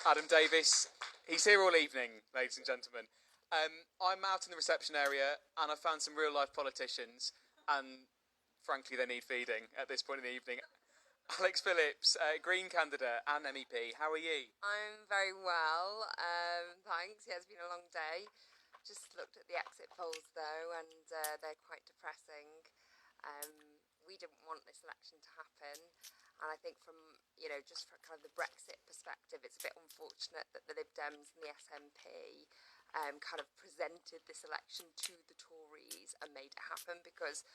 Adam Davis. He's here all evening, ladies and gentlemen. I'm out in the reception area and I found some real life politicians, and frankly, they need feeding at this point in the evening. Alex Phillips, Green candidate and MEP, how are you? I'm very well, thanks. Yeah, it's been a long day. Just looked at the exit polls though, and they're quite depressing. We didn't want this election to happen, and I think from, just from kind of the Brexit perspective, it's a bit unfortunate that the Lib Dems and the SNP kind of presented this election to the Tories and made it happen because,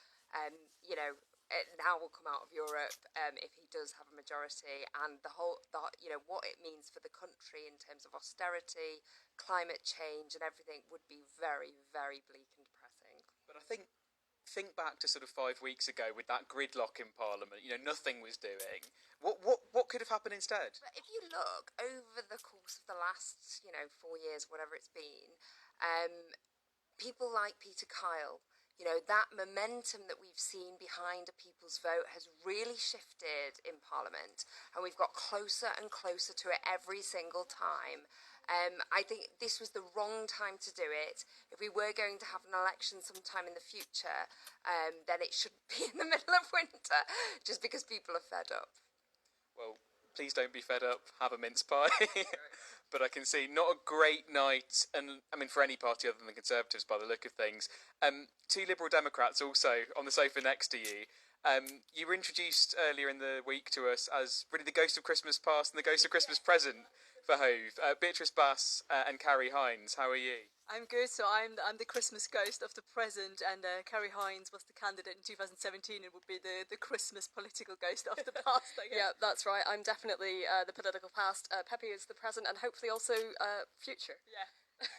it now will come out of Europe if he does have a majority, and what it means for the country in terms of austerity, climate change, and everything would be very, very bleak and depressing. But I think back to sort of 5 weeks ago with that gridlock in Parliament. Nothing was doing. What could have happened instead? But if you look over the course of the last 4 years, whatever it's been, people like Peter Kyle. That momentum that we've seen behind a people's vote has really shifted in Parliament, and we've got closer and closer to it every single time. I think this was the wrong time to do it. If we were going to have an election sometime in the future, then it should be in the middle of winter, just because people are fed up. Well, please don't be fed up. Have a mince pie. But I can see not a great night, and I mean for any party other than the Conservatives by the look of things. Two Liberal Democrats also on the sofa next to you. You were introduced earlier in the week to us as really the ghost of Christmas past and the ghost of Christmas present for Hove. Beatrice Bass and Carrie Hines, how are you? I'm good, so I'm the Christmas ghost of the present, and Carrie Hines was the candidate in 2017 and would be the Christmas political ghost of the past, I guess. Yeah, that's right. I'm definitely the political past. Pepe is the present and hopefully also future. Yeah.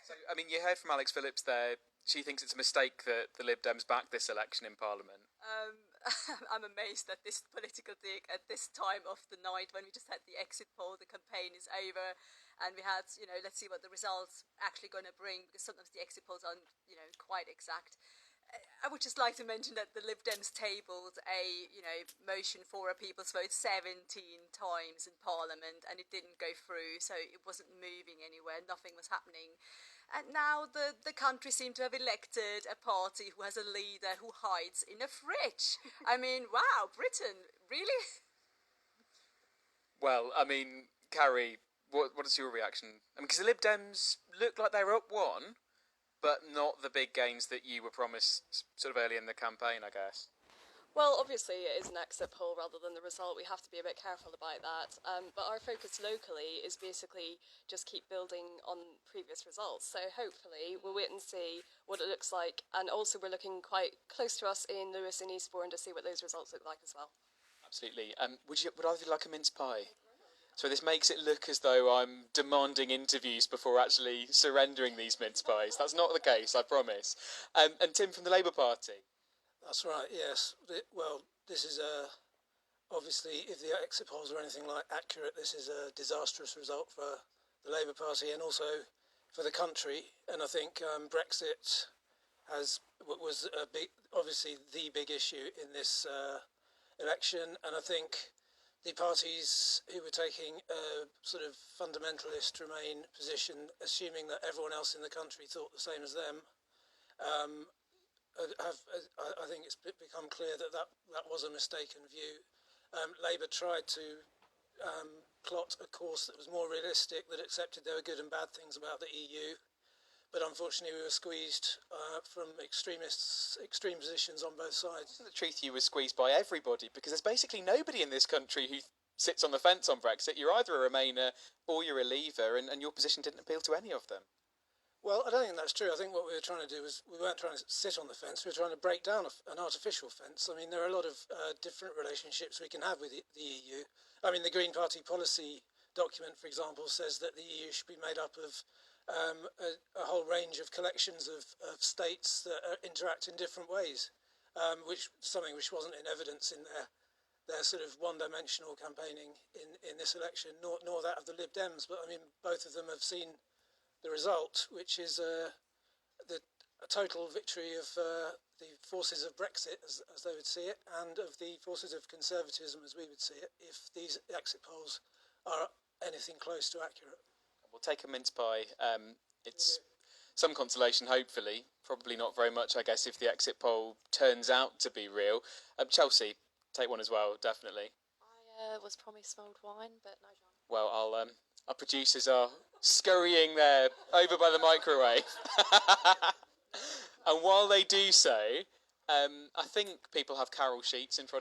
So, I mean, you heard from Alex Phillips there. She thinks it's a mistake that the Lib Dems backed this election in Parliament. I'm amazed at this political dig at this time of the night when we just had the exit poll, the campaign is over, and we had, let's see what the results actually going to bring, because sometimes the exit polls aren't, quite exact. I would just like to mention that the Lib Dems tabled a, motion for a people's vote 17 times in Parliament, and it didn't go through, so it wasn't moving anywhere, nothing was happening. And now the country seemed to have elected a party who has a leader who hides in a fridge. I mean, wow, Britain, really? Well, I mean, Carrie, what is your reaction? I mean, because the Lib Dems look like they're up one, but not the big gains that you were promised sort of early in the campaign, I guess. Well, obviously it is an exit poll rather than the result. We have to be a bit careful about that. But our focus locally is basically just keep building on previous results. So hopefully we'll wait and see what it looks like. And also we're looking quite close to us in Lewis and Eastbourne to see what those results look like as well. Absolutely. Would either of you like a mince pie? So this makes it look as though I'm demanding interviews before actually surrendering these mince pies. That's not the case, I promise. And Tim from the Labour Party. That's right, yes. Well, this is obviously, if the exit polls are anything like accurate, this is a disastrous result for the Labour Party and also for the country. And I think Brexit was obviously the big issue in this election. And I think the parties who were taking a sort of fundamentalist Remain position, assuming that everyone else in the country thought the same as them, I think it's become clear that was a mistaken view. Labour tried to plot a course that was more realistic, that accepted there were good and bad things about the EU, but unfortunately we were squeezed from extreme positions on both sides. The truth, you were squeezed by everybody, because there's basically nobody in this country who sits on the fence on Brexit. You're either a Remainer or you're a Leaver, and your position didn't appeal to any of them. Well, I don't think that's true. I think what we were trying to do was, we weren't trying to sit on the fence, we were trying to break down an artificial fence. I mean, there are a lot of different relationships we can have with the EU. I mean, the Green Party policy document, for example, says that the EU should be made up of a whole range of collections of states that interact in different ways, something which wasn't in evidence in their sort of one-dimensional campaigning in this election, nor that of the Lib Dems. But I mean, both of them have seen the result, which is a total victory of the forces of Brexit, as they would see it, and of the forces of conservatism, as we would see it, if these exit polls are anything close to accurate. We'll take a mince pie. It's some consolation, hopefully. Probably not very much, I guess, if the exit poll turns out to be real. Chelsea, take one as well, definitely. I was promised mulled wine, but no chance. Well, our producers are scurrying there over by the microwave. And while they do so, I think people have Carol sheets in front